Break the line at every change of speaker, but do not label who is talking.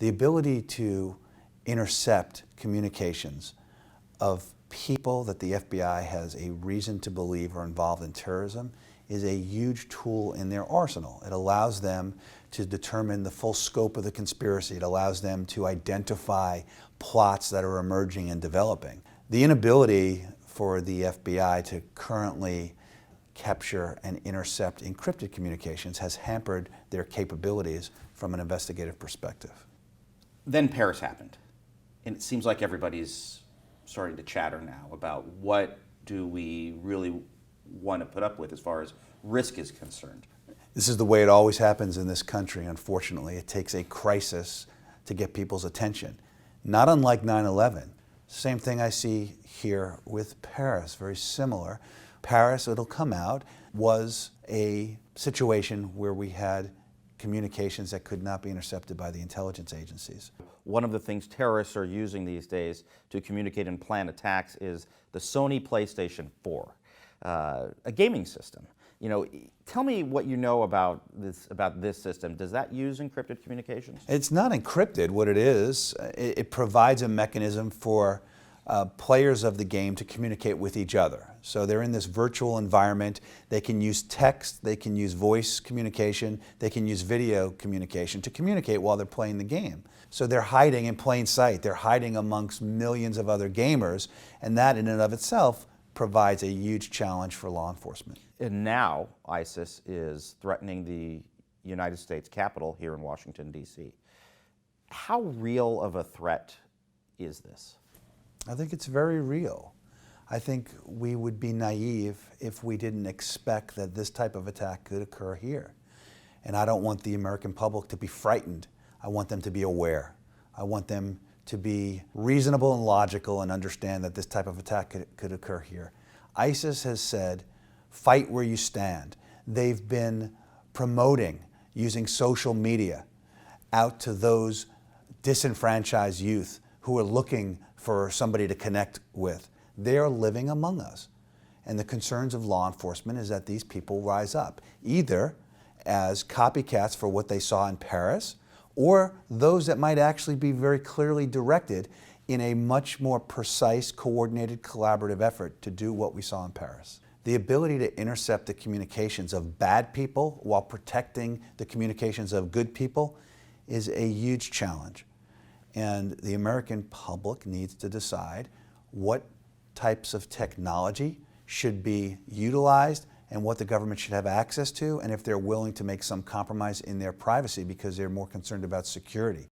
The ability to intercept communications of people that the FBI has a reason to believe are involved in terrorism is a huge tool in their arsenal. It allows them to determine the full scope of the conspiracy. It allows them to identify plots that are emerging and developing. The inability for the FBI to currently capture and intercept encrypted communications has hampered their capabilities from an investigative perspective.
Then Paris happened, and it seems like everybody's starting to chatter now about what do we really want to put up with as far as risk is concerned.
This is the way it always happens in this country, unfortunately. It takes a crisis to get people's attention. Not unlike 9/11. Same thing I see here with Paris, very similar. Paris, it'll come out, was a situation where we had communications that could not be intercepted by the intelligence agencies.
One of the things terrorists are using these days to communicate and plan attacks is the Sony PlayStation 4, a gaming system. You know, tell me what you know about this system. Does that use encrypted communications?
It's not encrypted. What it is, it provides a mechanism for players of the game to communicate with each other. So they're in this virtual environment. They can use text, they can use voice communication, they can use video communication to communicate while they're playing the game. So they're hiding in plain sight. They're hiding amongst millions of other gamers, and that in and of itself provides a huge challenge for law enforcement.
And now ISIS is threatening the United States Capitol here in Washington, D.C. How real of a threat is this?
I think it's very real. I think we would be naive if we didn't expect that this type of attack could occur here. And I don't want the American public to be frightened. I want them to be aware. I want them to be reasonable and logical and understand that this type of attack could occur here. ISIS has said, fight where you stand. They've been promoting, using social media, out to those disenfranchised youth who are looking for somebody to connect with. They are living among us. And the concerns of law enforcement is that these people rise up, either as copycats for what they saw in Paris, or those that might actually be very clearly directed in a much more precise, coordinated, collaborative effort to do what we saw in Paris. The ability to intercept the communications of bad people while protecting the communications of good people is a huge challenge. And the American public needs to decide what types of technology should be utilized and what the government should have access to, and if they're willing to make some compromise in their privacy because they're more concerned about security.